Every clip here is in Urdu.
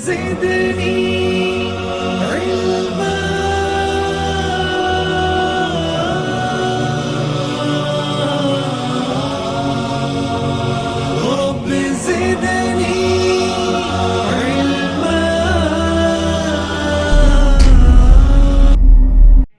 زدني علما رب زدني علما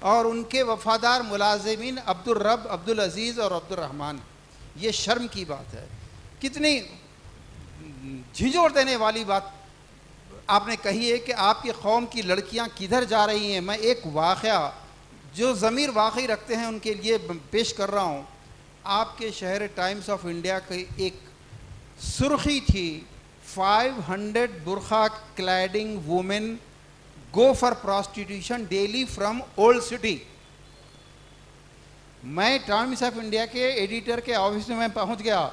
اور ان کے وفادار ملازمین عبد الرب، عبد العزیز اور عبد الرحمن. یہ شرم کی بات ہے. کتنی جھنجھوڑ دینے والی بات آپ نے کہی ہے کہ آپ کی قوم کی لڑکیاں کدھر جا رہی ہیں. میں ایک واقعہ جو ضمیر واقعی رکھتے ہیں ان کے لیے پیش کر رہا ہوں. آپ کے شہر ٹائمز آف انڈیا کی ایک سرخی تھی 500 برقع cladding women go for prostitution daily from old city. میں ٹائمز آف انڈیا کے ایڈیٹر کے آفس میں پہنچ گیا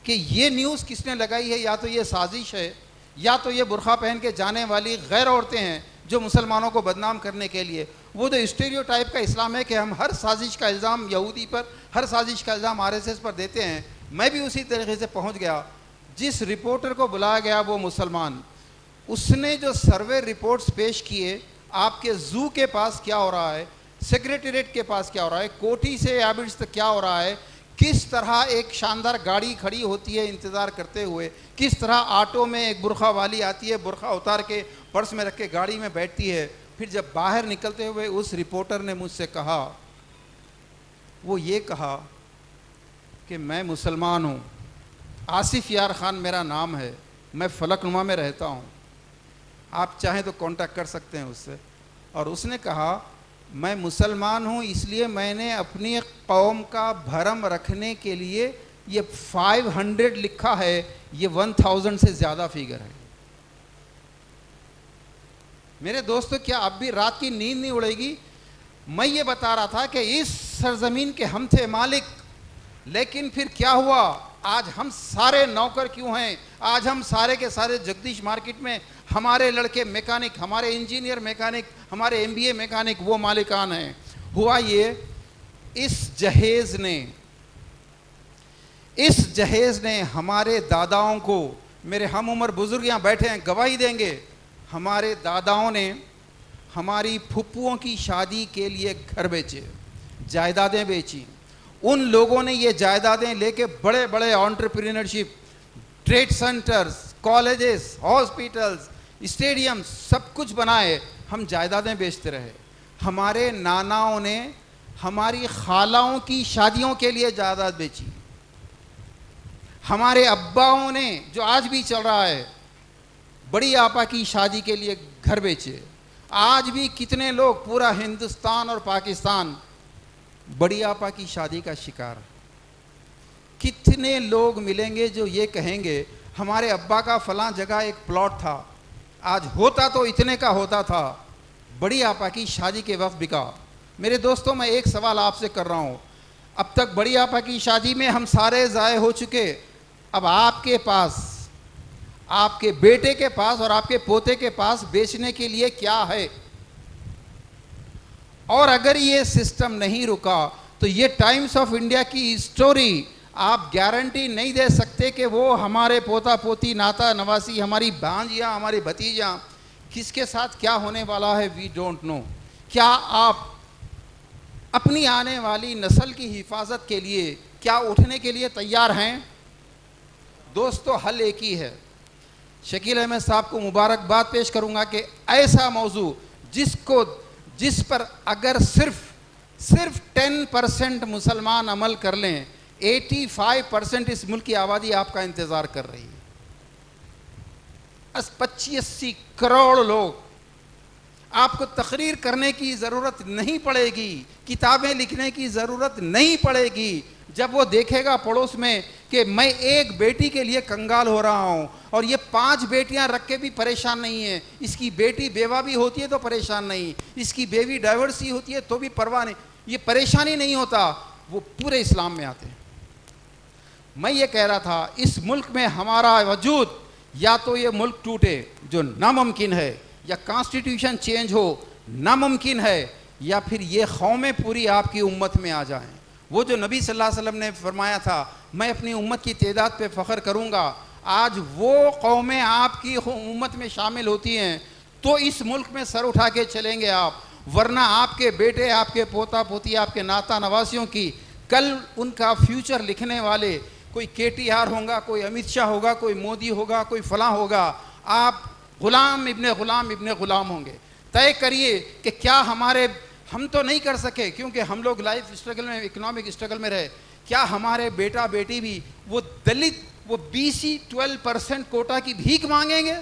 کہ یہ نیوز کس نے لگائی ہے. یا تو یہ سازش ہے یا تو یہ برقع پہن کے جانے والی غیر عورتیں ہیں جو مسلمانوں کو بدنام کرنے کے لیے. وہ تو اسٹیریو ٹائپ کا اسلام ہے کہ ہم ہر سازش کا الزام یہودی پر، ہر سازش کا الزام RSS پر دیتے ہیں. میں بھی اسی طریقے سے پہنچ گیا. جس رپورٹر کو بلایا گیا وہ مسلمان، اس نے جو سروے رپورٹس پیش کیے آپ کے زو کے پاس کیا ہو رہا ہے، سیکریٹریٹ کے پاس کیا ہو رہا ہے، کوٹھی سے ایبٹس تک کیا ہو رہا ہے، کس طرح ایک شاندار گاڑی کھڑی ہوتی ہے انتظار کرتے ہوئے، کس طرح آٹو میں ایک برقع والی آتی ہے، برقع اتار کے پرس میں رکھ کے گاڑی میں بیٹھتی ہے. پھر جب باہر نکلتے ہوئے اس رپورٹر نے مجھ سے کہا، وہ یہ کہا کہ میں مسلمان ہوں، آصف یار خان میرا نام ہے، میں فلک نما میں رہتا ہوں، آپ چاہیں تو کانٹیکٹ کر سکتے ہیں اس سے. اور اس نے کہا میں مسلمان ہوں اس لیے میں نے اپنی قوم کا بھرم رکھنے کے لیے یہ 500 لکھا ہے، یہ 1000 سے زیادہ فیگر ہے. میرے دوستو کیا اب بھی رات کی نیند نہیں اڑے گی؟ میں یہ بتا رہا تھا کہ اس سرزمین کے ہم تھے مالک، لیکن پھر کیا ہوا؟ آج ہم سارے نوکر کیوں ہیں؟ آج ہم سارے کے سارے جگدیش مارکیٹ میں ہمارے لڑکے میکینک، ہمارے انجینئر میکینک، ہمارے MBA میکینک وہ مالکان ہیں. ہوا یہ اس جہیز نے ہمارے داداؤں کو، میرے ہم عمر بزرگ یہاں بیٹھے ہیں گواہی دیں گے، ہمارے داداؤں نے ہماری پھپھوؤں کی شادی کے لیے گھر بیچے، جائیدادیں بیچی. ان لوگوں نے یہ جائیدادیں لے کے بڑے بڑے entrepreneurship, trade centres, colleges, hospitals, stadium سب کچھ بنائے. ہم جائیدادیں بیچتے رہے. ہمارے ناناؤں نے ہماری خالاؤں کی شادیوں کے لیے جائیداد بیچی. ہمارے اباؤں نے، جو آج بھی چل رہا ہے، بڑی آپا کی شادی کے لیے گھر بیچے. آج بھی کتنے لوگ، پورا ہندوستان اور پاکستان بڑی آپا کی شادی کا شکار. کتنے لوگ ملیں گے جو یہ کہیں گے ہمارے ابا کا فلاں جگہ ایک پلاٹ تھا، آج ہوتا تو اتنے کا ہوتا تھا، بڑی آپا کی شادی کے وقت بکا. میرے دوستوں میں ایک سوال آپ سے کر رہا ہوں، اب تک بڑی آپا کی شادی میں ہم سارے ضائع ہو چکے. اب آپ کے پاس، آپ کے بیٹے کے پاس اور آپ کے پوتے کے پاس بیچنے کے لیے کیا ہے؟ اور اگر یہ سسٹم نہیں رکا تو یہ ٹائمز آف انڈیا کی سٹوری آپ گارنٹی نہیں دے سکتے کہ وہ ہمارے پوتا پوتی، ناتا نواسی، ہماری بھانجیاں، ہماری بھتیجاں، کس کے ساتھ کیا ہونے والا ہے وی ڈونٹ نو. کیا آپ اپنی آنے والی نسل کی حفاظت کے لیے کیا اٹھنے کے لیے تیار ہیں؟ دوستو حل ایک ہی ہے. شکیل احمد صاحب کو مبارکباد پیش کروں گا کہ ایسا موضوع جس پر اگر صرف 10% مسلمان عمل کر لیں، 85% اس ملک کی آبادی آپ کا انتظار کر رہی ہے. 25-80 کروڑ لوگ. آپ کو تقریر کرنے کی ضرورت نہیں پڑے گی، کتابیں لکھنے کی ضرورت نہیں پڑے گی. جب وہ دیکھے گا پڑوس میں کہ میں ایک بیٹی کے لیے کنگال ہو رہا ہوں اور یہ 5 بیٹیاں رکھ کے بھی پریشان نہیں ہے، اس کی بیٹی بیوہ بھی ہوتی ہے تو پریشان نہیں، اس کی بیوی ڈائیورسی ہوتی ہے تو بھی پرواہ نہیں، یہ پریشانی نہیں ہوتا، وہ پورے اسلام میں آتے ہیں. میں یہ کہہ رہا تھا اس ملک میں ہمارا وجود، یا تو یہ ملک ٹوٹے جو ناممکن ہے، یا کانسٹیٹیوشن چینج ہو ناممکن ہے، یا پھر یہ قومیں پوری آپ کی امت میں آ جائیں. وہ جو نبی صلی اللہ علیہ وسلم نے فرمایا تھا میں اپنی امت کی تعداد پہ فخر کروں گا، آج وہ قومیں آپ کی امت میں شامل ہوتی ہیں تو اس ملک میں سر اٹھا کے چلیں گے آپ. ورنہ آپ کے بیٹے، آپ کے پوتا پوتی، آپ کے ناتا نواسیوں کی کل ان کا فیوچر لکھنے والے کوئی KTR ہوگا، کوئی امت شاہ ہوگا، کوئی مودی ہوگا، کوئی فلاں ہوگا. آپ غلام ابن غلام ابن غلام ہوں گے. طے کریے کہ کیا ہمارے ہم تو نہیں کر سکے کیونکہ ہم لوگ لائف اسٹرگل میں, اکنامک اسٹرگل میں رہے. کیا ہمارے بیٹا بیٹی بھی وہ دلت, وہ BC 12% کوٹا کی بھیک مانگیں گے؟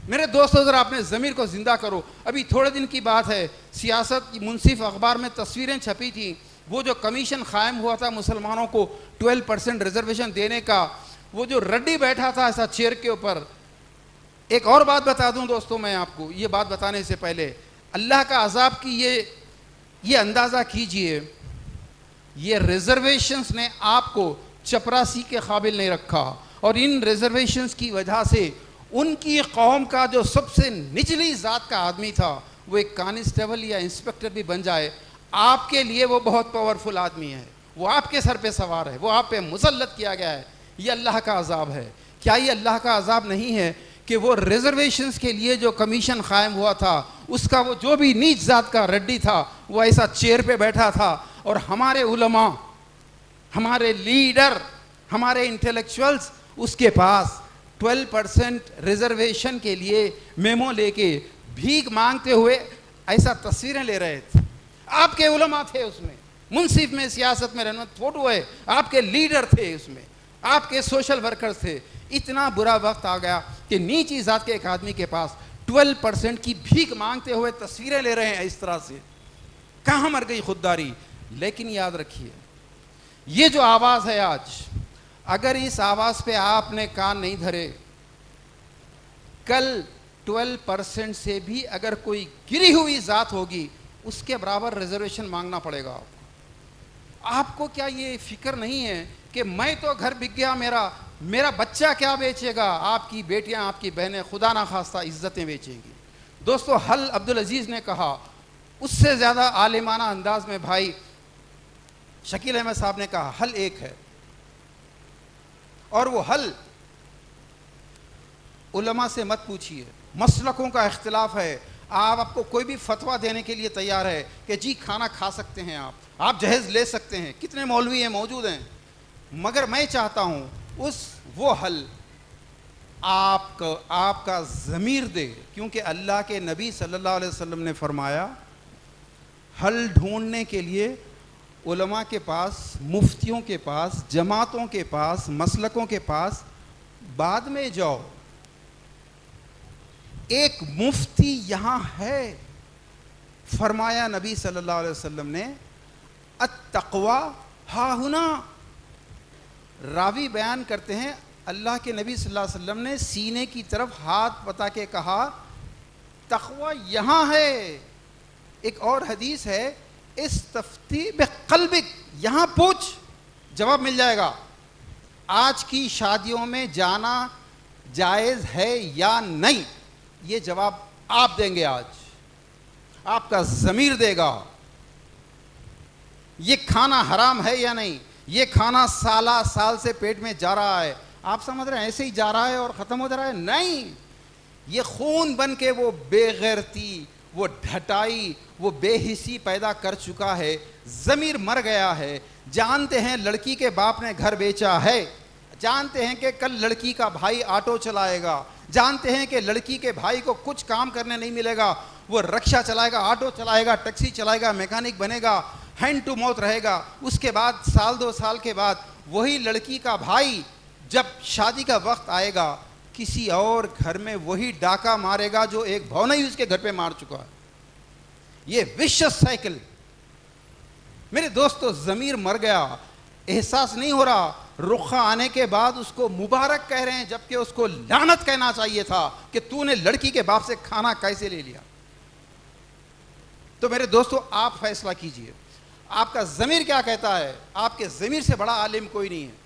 میرے دوستو ذرا اپنے ضمیر کو زندہ کرو. ابھی تھوڑے دن کی بات ہے, سیاست منصف اخبار میں تصویریں چھپی تھیں, وہ جو کمیشن قائم ہوا تھا مسلمانوں کو 12% ریزرویشن دینے کا, وہ جو رڈی بیٹھا تھا ایسا چیئر کے اوپر. ایک اور بات بتا دوں دوستوں میں آپ کو, یہ بات بتانے سے پہلے اللہ کا عذاب کی یہ اندازہ کیجئے, یہ ریزرویشنز نے آپ کو چپراسی کے قابل نہیں رکھا, اور ان ریزرویشنز کی وجہ سے ان کی قوم کا جو سب سے نچلی ذات کا آدمی تھا وہ ایک کانسٹیبل یا انسپکٹر بھی بن جائے, آپ کے لیے وہ بہت پاورفل آدمی ہے, وہ آپ کے سر پہ سوار ہے, وہ آپ پہ مسلط کیا گیا ہے. یہ اللہ کا عذاب ہے. کیا یہ اللہ کا عذاب نہیں ہے کہ وہ ریزرویشنز کے لیے جو کمیشن قائم ہوا تھا اس کا وہ جو بھی نیچ ذات کا رڈی تھا وہ ایسا چیئر پہ بیٹھا تھا, اور ہمارے علماء, ہمارے لیڈر, ہمارے انٹلیکچوئلز اس کے پاس 12% ریزرویشن کے لیے میمو لے کے بھیک مانگتے ہوئے ایسا تصویریں لے رہے تھے. آپ کے علماء تھے اس میں, منصف میں, سیاست میں رہنما فوٹو ہے, آپ کے لیڈر تھے اس میں, آپ کے سوشل ورکرز تھے. اتنا برا وقت آ گیا کہ نیچی ذات کے ایک آدمی کے پاس 12% کی بھیک مانگتے ہوئے تصویریں لے رہے ہیں اس طرح سے. کہاں مر گئی خودداری؟ لیکن یاد رکھیے, یہ جو آواز ہے آج, اگر اس آواز پہ آپ نے کان نہیں دھرے, کل 12% سے بھی اگر کوئی گری ہوئی ذات ہوگی اس کے برابر ریزرویشن مانگنا پڑے گا آپ کو. آپ کو کیا یہ فکر نہیں ہے کہ میں تو گھر بک گیا, میرا بچہ کیا بیچے گا؟ آپ کی بیٹیاں, آپ کی بہنیں خدا نہ خواستہ عزتیں بیچیں گی. دوستو حل عبدالعزیز نے کہا, اس سے زیادہ عالمانہ انداز میں بھائی شکیل احمد صاحب نے کہا, حل ایک ہے, اور وہ حل علماء سے مت پوچھیے, مسلکوں کا اختلاف ہے. آپ کو کوئی بھی فتویٰ دینے کے لیے تیار ہے کہ جی کھانا کھا سکتے ہیں, آپ جہیز لے سکتے ہیں, کتنے مولوی ہیں موجود ہیں, مگر میں چاہتا ہوں وہ حل آپ کا ضمیر دے, کیونکہ اللہ کے نبی صلی اللہ علیہ وسلم نے فرمایا حل ڈھونڈنے کے لیے علماء کے پاس, مفتیوں کے پاس, جماعتوں کے پاس, مسلکوں کے پاس بعد میں جاؤ. ایک مفتی یہاں ہے, فرمایا نبی صلی اللہ علیہ وسلم نے, التقوی ہا ہنا. راوی بیان کرتے ہیں اللہ کے نبی صلی اللہ علیہ وسلم نے سینے کی طرف ہاتھ بتا کے کہا تقوی یہاں ہے. ایک اور حدیث ہے, استفتی بقلبک, یہاں پوچھ, جواب مل جائے گا. آج کی شادیوں میں جانا جائز ہے یا نہیں, یہ جواب آپ دیں گے, آج آپ کا ضمیر دے گا. یہ کھانا حرام ہے یا نہیں, یہ کھانا سال سے پیٹ میں جا رہا ہے, آپ سمجھ رہے ہیں ایسے ہی جا رہا ہے اور ختم ہو جا رہا ہے, نہیں, یہ خون بن کے وہ بے غیرتی, وہ ڈھٹائی, وہ بے حسی پیدا کر چکا ہے. ضمیر مر گیا ہے. جانتے ہیں لڑکی کے باپ نے گھر بیچا ہے, جانتے ہیں کہ کل لڑکی کا بھائی آٹو چلائے گا, جانتے ہیں کہ لڑکی کے بھائی کو کچھ کام کرنے نہیں ملے گا, وہ رکشہ چلائے گا, آٹو چلائے گا, ٹیکسی چلائے گا, میکینک بنے گا, ہینڈ ٹو موت رہے گا. اس کے بعد سال 2 سال کے بعد وہی لڑکی کا بھائی جب شادی کا وقت آئے گا کسی اور گھر میں وہی ڈاکہ مارے گا جو ایک بھونئی اس کے گھر پہ مار چکا ہے. یہ وشس سائیکل. میرے دوستو ضمیر مر گیا, احساس نہیں ہو رہا. رخہ آنے کے بعد اس کو مبارک کہہ رہے ہیں جبکہ اس کو لعنت کہنا چاہیے تھا کہ تو نے لڑکی کے باپ سے کھانا کیسے لے لیا. تو میرے دوستو آپ فیصلہ کیجئے, آپ کا ضمیر کیا کہتا ہے. آپ کے ضمیر سے بڑا عالم کوئی نہیں ہے.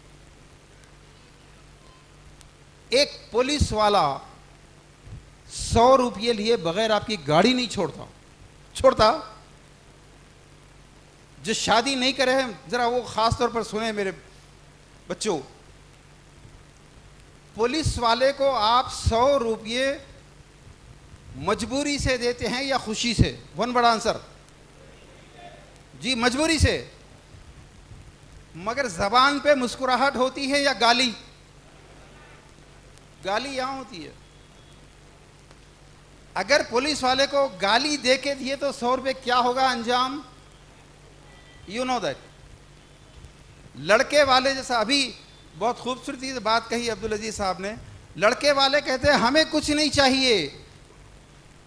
ایک پولیس والا 100 روپیے لیے بغیر آپ کی گاڑی نہیں چھوڑتا. جو شادی نہیں کرے ہیں ذرا وہ خاص طور پر سنیں میرے بچوں, پولیس والے کو آپ 100 روپیے مجبوری سے دیتے ہیں یا خوشی سے؟ ون بڑا آنسر, جی مجبوری سے. مگر زبان پہ مسکراہٹ ہوتی ہے یا گالی؟ گالی یہاں ہوتی ہے. اگر پولیس والے کو گالی دے کے دیے تو 100 روپے کیا ہوگا انجام؟ You know that. لڑکے والے جیسا ابھی بہت خوبصورتی سے بات کہی عبدالعزیز صاحب نے. لڑکے والے کہتے ہیں ہمیں کچھ نہیں چاہیے.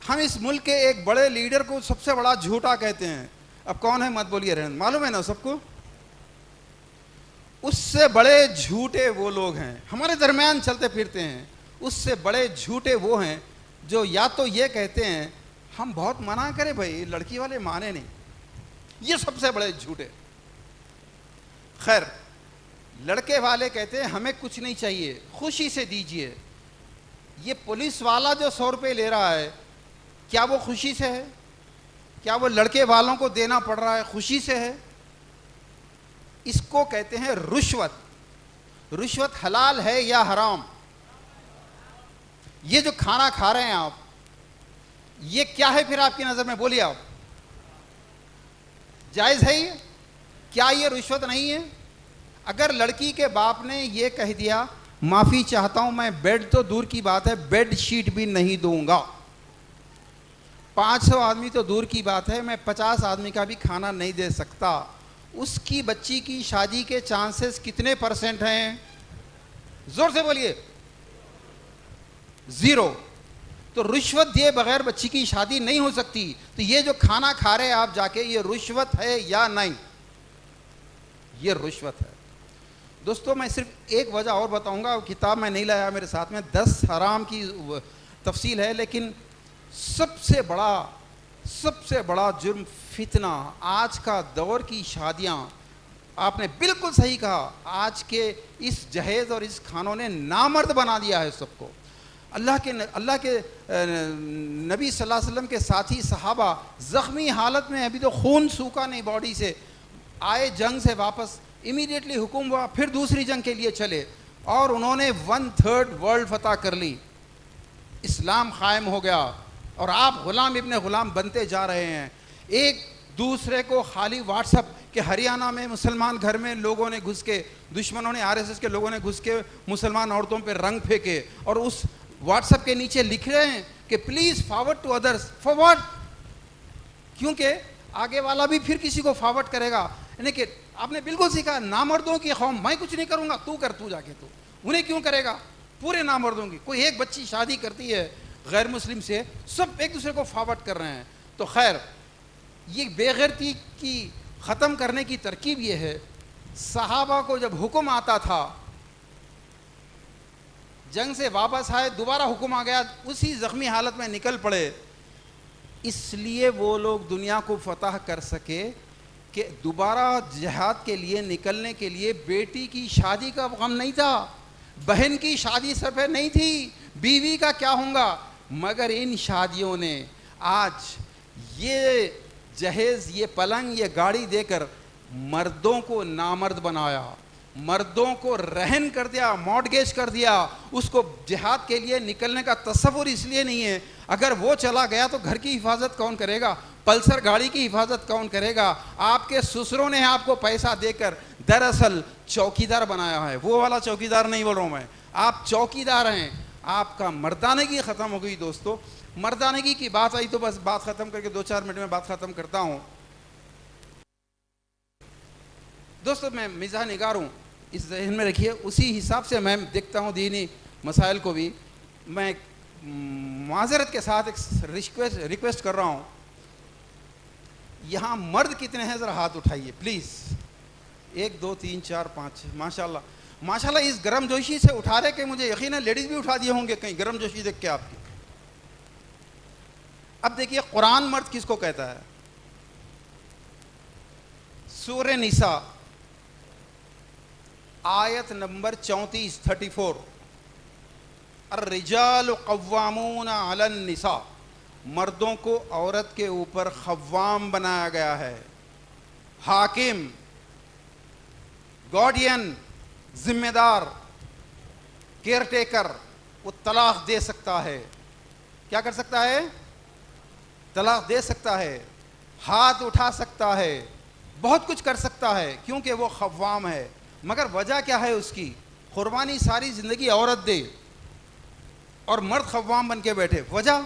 ہم اس ملک کے ایک بڑے لیڈر کو سب سے بڑا جھوٹا کہتے ہیں. اب کون ہے مت بولیے رہن، معلوم ہے نا سب کو. اس سے بڑے جھوٹے وہ لوگ ہیں ہمارے درمیان چلتے پھرتے ہیں. اس سے بڑے جھوٹے وہ ہیں جو یا تو یہ کہتے ہیں ہم بہت منع کریں بھائی لڑکی والے مانے نہیں. یہ سب سے بڑے جھوٹے. خیر، لڑکے والے کہتے ہیں ہمیں کچھ نہیں چاہیے، خوشی سے دیجئے. یہ پولیس والا جو 100 روپے لے رہا ہے کیا وہ خوشی سے ہے؟ کیا وہ لڑکے والوں کو دینا پڑ رہا ہے خوشی سے ہے؟ اس کو کہتے ہیں رشوت. رشوت حلال ہے یا حرام؟ یہ جو کھانا کھا رہے ہیں آپ، یہ کیا ہے پھر آپ کی نظر میں؟ بولیے آپ. جائز ہے یہ؟ کیا یہ رشوت نہیں ہے؟ اگر لڑکی کے باپ نے یہ کہہ دیا معافی چاہتا ہوں میں بیڈ تو دور کی بات ہے بیڈ شیٹ بھی نہیں دوں گا، 500 آدمی تو دور کی بات ہے میں 50 آدمی کا بھی کھانا نہیں دے سکتا، اس کی بچی کی شادی کے چانسز کتنے % ہیں؟ زور سے بولیے. 0. تو رشوت دیے بغیر بچی کی شادی نہیں ہو سکتی. تو یہ جو کھانا کھا رہے ہیں آپ جا کے، یہ رشوت ہے یا نہیں؟ یہ رشوت ہے. دوستو میں صرف ایک وجہ اور بتاؤں گا، کتاب میں نہیں لایا میرے ساتھ میں، 10 حرام کی تفصیل ہے، لیکن سب سے بڑا جرم فتنہ. آج کا دور کی شادیاں، آپ نے بالکل صحیح کہا، آج کے اس جہیز اور اس کھانوں نے نامرد بنا دیا ہے سب کو. اللہ کے نبی صلی اللہ علیہ وسلم کے ساتھی صحابہ زخمی حالت میں، ابھی تو خون سوکھا نہیں باڈی سے، آئے جنگ سے واپس، امیڈیٹلی حکم ہوا، پھر دوسری جنگ کے لیے چلے اور انہوں نے 1/3 ورلڈ فتح کر لی. اسلام قائم ہو گیا اور آپ غلام ابن غلام بنتے جا رہے ہیں. ایک دوسرے کو خالی واٹس اپ کہ ہریانہ میں مسلمان گھر میں لوگوں نے گھس کے، دشمنوں نے RSS کے لوگوں نے گھس کے مسلمان عورتوں پہ رنگ پھینکے اور اس واٹس اپ کے نیچے لکھ رہے ہیں کہ please forward to others. For what? کیونکہ آگے والا بھی پھر کسی کو فارورڈ کرے گا. یعنی کہ آپ نے بالکل سیکھا، نامردوں کی قوم، میں کچھ نہیں کروں گا، تو کر، تو جا کے تو. انہیں کیوں کرے گا؟ پورے نامردوں کی. کوئی ایک بچی شادی کرتی ہے غیر مسلم سے، سب ایک دوسرے کو فارورڈ کر رہے ہیں. تو خیر، یہ بے غیرتی کی ختم کرنے کی ترکیب یہ ہے. صحابہ کو جب حکم آتا تھا، جنگ سے واپس آئے، دوبارہ حکم آ گیا، اسی زخمی حالت میں نکل پڑے. اس لیے وہ لوگ دنیا کو فتح کر سکے کہ دوبارہ جہاد کے لیے نکلنے کے لیے بیٹی کی شادی کا غم نہیں تھا، بہن کی شادی سر پہ نہیں تھی، بیوی کا کیا ہوں گا. مگر ان شادیوں نے آج یہ جہیز، یہ پلنگ، یہ گاڑی دے کر مردوں کو نامرد بنایا، مردوں کو رہن کر دیا، مارٹگیج کر دیا. اس کو جہاد کے لیے نکلنے کا تصور اس لیے نہیں ہے، اگر وہ چلا گیا تو گھر کی حفاظت کون کرے گا؟ پلسر گاڑی کی حفاظت کون کرے گا؟ آپ کے سسروں نے آپ کو پیسہ دے کر دراصل چوکیدار بنایا ہے. وہ والا چوکیدار نہیں بول رہا ہوں میں، آپ چوکیدار ہیں. آپ کا مردانگی ختم ہو گئی. دوستو مردانگی کی بات آئی تو بس بات ختم کر کے 2-4 منٹ میں بات ختم کرتا ہوں. دوستو میں مزاح نگار ہوں، اس ذہن میں رکھیے. اسی حساب سے میں دیکھتا ہوں دینی مسائل کو بھی. میں معذرت کے ساتھ ایک ریکویسٹ کر رہا ہوں، یہاں مرد کتنے ہیں ذرا ہاتھ اٹھائیے پلیز. 1 2 3 4 5 ماشاءاللہ ماشاءاللہ. اس گرم جوشی سے اٹھا رہے کہ مجھے یقیناً لیڈیز بھی اٹھا دیے ہوں گے کہیں گرم جوشی دیکھ کے آپ کی. اب دیکھیے قرآن مرد کس کو کہتا ہے؟ سورہ نساء آیت نمبر 34 الرجال قوامون علی النساء. مردوں کو عورت کے اوپر قوام بنایا گیا ہے، حاکم، گارڈین، ذمہ دار، کیئر ٹیکر. وہ طلاق دے سکتا ہے. کیا کر سکتا ہے؟ طلاق دے سکتا ہے، ہاتھ اٹھا سکتا ہے، بہت کچھ کر سکتا ہے کیونکہ وہ قوام ہے. مگر وجہ کیا ہے اس کی؟ قربانی ساری زندگی عورت دے اور مرد قوام بن کے بیٹھے. وجہ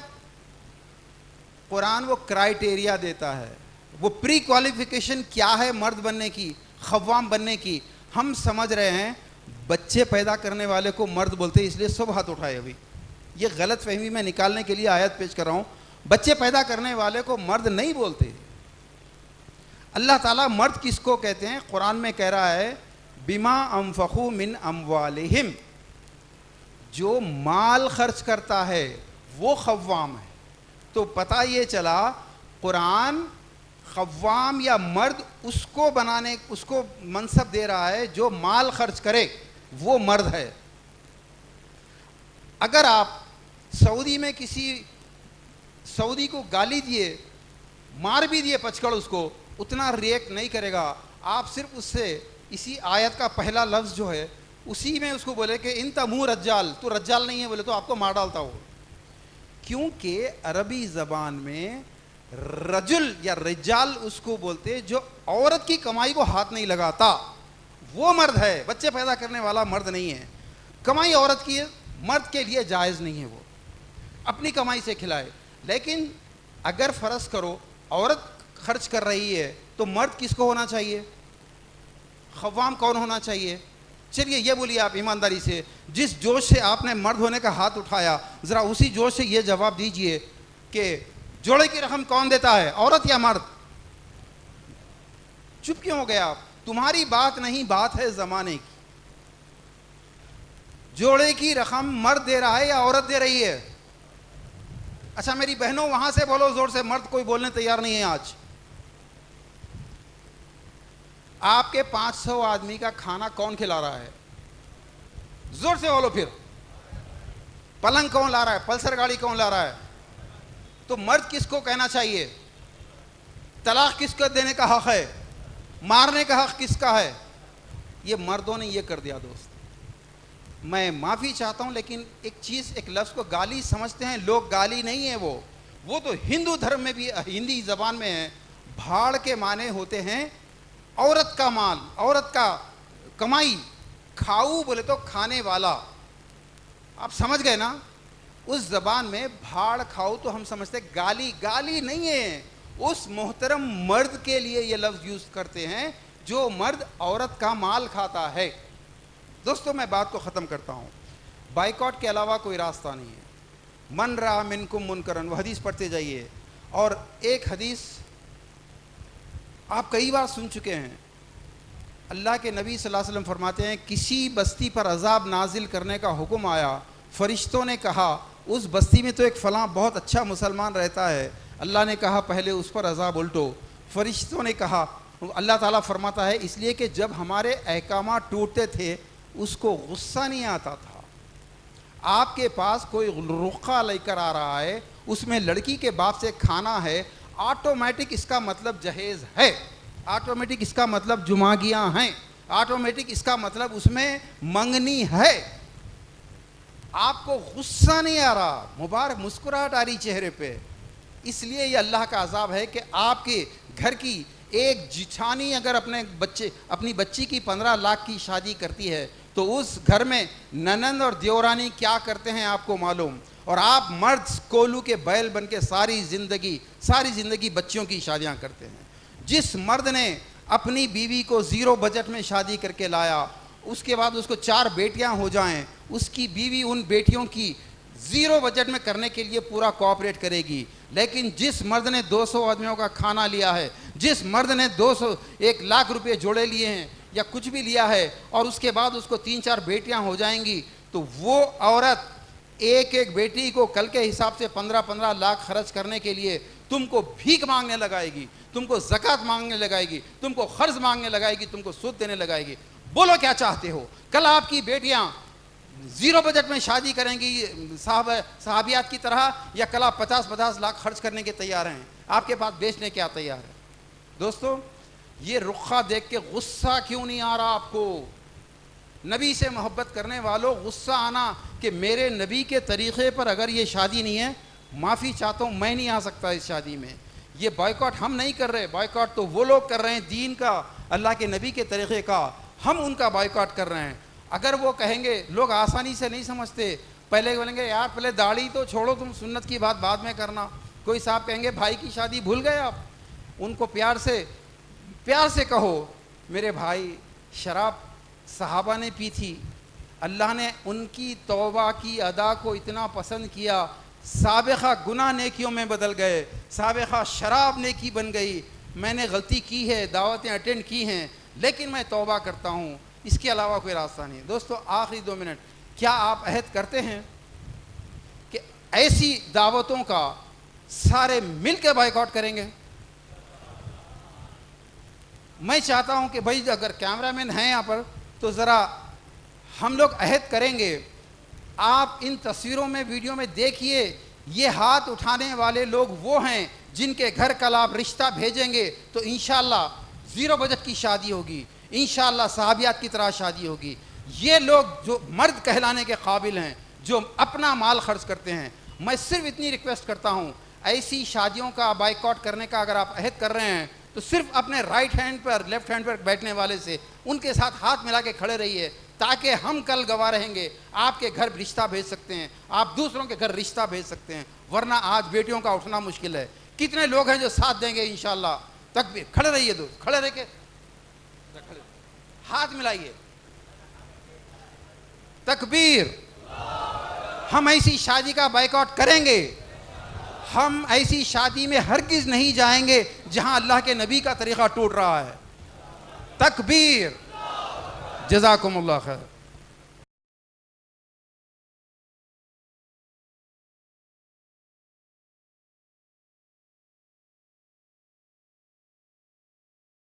قرآن وہ کرائٹیریا دیتا ہے, وہ پری کوالیفیکیشن کیا ہے مرد بننے کی, خوام بننے کی. ہم سمجھ رہے ہیں بچے پیدا کرنے والے کو مرد بولتے ہیں, اس لیے سب ہاتھ اٹھائے. ابھی یہ غلط فہمی میں نکالنے کے لیے آیت پیش کر رہا ہوں. بچے پیدا کرنے والے کو مرد نہیں بولتے. اللہ تعالیٰ مرد کس کو کہتے ہیں؟ قرآن میں کہہ رہا ہے بما انفقوا من اموالہم, جو مال خرچ کرتا ہے وہ خوام ہے. تو پتہ یہ چلا قرآن خوام یا مرد اس کو بنانے, اس کو منصب دے رہا ہے جو مال خرچ کرے وہ مرد ہے. اگر آپ سعودی میں کسی سعودی کو گالی دیے, مار بھی دیے پچکڑ, اس کو اتنا ریئیکٹ نہیں کرے گا. آپ صرف اس سے اسی آیت کا پہلا لفظ جو ہے اسی میں اس کو بولے کہ انت منہ رجال, تو رجال نہیں ہے بولے تو آپ کو مار ڈالتا ہو. کیونکہ عربی زبان میں رجل یا رجال اس کو بولتے جو عورت کی کمائی کو ہاتھ نہیں لگاتا, وہ مرد ہے. بچے پیدا کرنے والا مرد نہیں ہے. کمائی عورت کی مرد کے لیے جائز نہیں ہے, وہ اپنی کمائی سے کھلائے. لیکن اگر فرض کرو عورت خرچ کر رہی ہے تو مرد کس کو ہونا چاہیے؟ خوام کون ہونا چاہیے؟ چلیے یہ بولیے آپ ایمانداری سے, جس جوش سے آپ نے مرد ہونے کا ہاتھ اٹھایا, ذرا اسی جوش سے یہ جواب دیجئے کہ جوڑے کی رقم کون دیتا ہے, عورت یا مرد؟ چپ کیوں ہو گیا آپ؟ تمہاری بات نہیں, بات ہے زمانے کی. جوڑے کی رقم مرد دے رہا ہے یا عورت دے رہی ہے؟ اچھا میری بہنوں وہاں سے بولو زور سے, مرد کوئی بولنے تیار نہیں ہے آج. آپ کے 500 آدمی کا کھانا کون کھلا رہا ہے؟ زور سے بولو پھر. پلنگ کون لا رہا ہے؟ پلسر گاڑی کون لا رہا ہے؟ تو مرد کس کو کہنا چاہیے؟ طلاق کس کو دینے کا حق ہے؟ مارنے کا حق کس کا ہے؟ یہ مردوں نے یہ کر دیا. دوست میں معافی چاہتا ہوں, لیکن ایک چیز, ایک لفظ کو گالی سمجھتے ہیں لوگ. گالی نہیں ہے وہ تو ہندو دھرم میں بھی, ہندی زبان میں ہے. بھاڑ کے معنی ہوتے ہیں عورت کا مال, عورت کا کمائی. کھاؤ بولے تو کھانے والا. آپ سمجھ گئے نا؟ اس زبان میں بھاڑ کھاؤ تو ہم سمجھتے گالی. گالی نہیں ہے, اس محترم مرد کے لیے یہ لفظ یوز کرتے ہیں جو مرد عورت کا مال کھاتا ہے. دوستو میں بات کو ختم کرتا ہوں. بائیکاٹ کے علاوہ کوئی راستہ نہیں ہے. من رأى منکم منکرا, وہ حدیث پڑھتے جائیے. اور ایک حدیث آپ کئی بار سن چکے ہیں. اللہ کے نبی صلی اللہ علیہ وسلم فرماتے ہیں کسی بستی پر عذاب نازل کرنے کا حکم آیا, فرشتوں نے کہا اس بستی میں تو ایک فلاں بہت اچھا مسلمان رہتا ہے. اللہ نے کہا پہلے اس پر عذاب الٹو. فرشتوں نے کہا, اللہ تعالیٰ فرماتا ہے اس لیے کہ جب ہمارے احکامات ٹوٹتے تھے اس کو غصہ نہیں آتا تھا. آپ کے پاس کوئی رقعہ لے کر آ رہا ہے, اس میں لڑکی کے باپ سے کھانا ہے, آٹومیٹک اس کا مطلب جہیز ہے, آٹومیٹک اس کا مطلب جماگیاں ہیں, آٹومیٹک اس کا مطلب اس میں منگنی ہے. آپ کو غصہ نہیں آ رہا, مبارک مسکراہٹ آ رہی چہرے پہ. اس لیے یہ اللہ کا عذاب ہے کہ آپ کے گھر کی ایک جٹھانی اگر اپنی بچی کی 15 لاکھ کی شادی کرتی ہے تو اس گھر میں ننند اور دیورانی کیا کرتے ہیں آپ کو معلوم. اور آپ مرد کولو کے بیل بن کے ساری زندگی بچیوں کی شادیاں کرتے ہیں. جس مرد نے اپنی بیوی کو 0 بجٹ میں شادی کر کے لایا, اس کے بعد اس کو 4 بیٹیاں ہو جائیں, اس کی بیوی ان بیٹیوں کی 0 بجٹ میں کرنے کے لیے پورا کوآپریٹ کرے گی. لیکن جس مرد نے 200 آدمیوں کا کھانا لیا ہے, جس مرد نے 1 لاکھ روپے جوڑے لیے ہیں یا کچھ بھی لیا ہے, اور اس کے بعد اس کو 3-4 بیٹیاں ہو جائیں گی, تو وہ عورت ایک بیٹی کو کل کے حساب سے 15-15 لاکھ خرچ کرنے کے لیے تم کو بھیک مانگنے لگائے گی, تم کو زکوٰۃ مانگنے لگائے گی, تم کو قرض مانگنے لگائے گی, تم کو سود دینے لگائے گی. بولو کیا چاہتے ہو؟ کل آپ کی بیٹیاں 0 بجٹ میں شادی کریں گی صحابیات کی طرح, یا کل آپ 50-50 لاکھ خرچ کرنے کے تیار ہیں؟ آپ کے پاس بیچنے کیا تیار ہے؟ دوستو یہ رخہ دیکھ کے غصہ کیوں نہیں آ رہا آپ کو؟ نبی سے محبت کرنے والوں, غصہ آنا کہ میرے نبی کے طریقے پر اگر یہ شادی نہیں ہے, معافی چاہتا ہوں میں نہیں آ سکتا اس شادی میں. یہ بائیکاٹ ہم نہیں کر رہے, بائیکاٹ تو وہ لوگ کر رہے ہیں دین کا, اللہ کے نبی کے طریقے کا. ہم ان کا بائیکاٹ کر رہے ہیں. اگر وہ کہیں گے, لوگ آسانی سے نہیں سمجھتے, پہلے بولیں گے یار پہلے داڑھی تو چھوڑو تم, سنت کی بات بعد میں کرنا. کوئی صاحب کہیں گے بھائی کی شادی بھول گئے آپ, ان کو پیار سے کہو میرے بھائی شراب صحابہ نے پی تھی, اللہ نے ان کی توبہ کی ادا کو اتنا پسند کیا, سابقہ گناہ نیکیوں میں بدل گئے, سابقہ شراب نیکی بن گئی. میں نے غلطی کی ہے, دعوتیں اٹینڈ کی ہیں, لیکن میں توبہ کرتا ہوں, اس کے علاوہ کوئی راستہ نہیں. دوستو آخری 2 منٹ, کیا آپ عہد کرتے ہیں کہ ایسی دعوتوں کا سارے مل کے بائیکاٹ کریں گے؟ میں چاہتا ہوں کہ بھائی اگر کیمرہ مین ہیں یہاں پر تو ذرا ہم لوگ عہد کریں گے. آپ ان تصویروں میں ویڈیو میں دیکھیے, یہ ہاتھ اٹھانے والے لوگ وہ ہیں جن کے گھر کل آپ رشتہ بھیجیں گے تو انشاءاللہ 0 بجٹ کی شادی ہوگی, انشاءاللہ صحابیات کی طرح شادی ہوگی. یہ لوگ جو مرد کہلانے کے قابل ہیں, جو اپنا مال خرچ کرتے ہیں, میں صرف اتنی ریکویسٹ کرتا ہوں, ایسی شادیوں کا بائیکاٹ کرنے کا اگر آپ عہد کر رہے ہیں تو صرف اپنے رائٹ ہینڈ پر لیفٹ ہینڈ پر بیٹھنے والے سے ان کے ساتھ ہاتھ ملا کے کھڑے رہیے, تاکہ ہم کل گواہ رہیں گے. آپ کے گھر رشتہ بھیج سکتے ہیں, آپ دوسروں کے گھر رشتہ بھیج سکتے ہیں, ورنہ آج بیٹیوں کا اٹھنا مشکل ہے. کتنے لوگ ہیں جو ساتھ دیں گے انشاءاللہ؟ تکبیر, کھڑے رہیے دوست, کھڑے رہ کے ہاتھ ملائیے, تکبیر. ہم ایسی شادی کا بائیکاٹ کریں گے, ہم ایسی شادی میں ہرگز نہیں جائیں گے جہاں اللہ کے نبی کا طریقہ ٹوٹ رہا ہے. تکبیر. جزاکم اللہ خیر.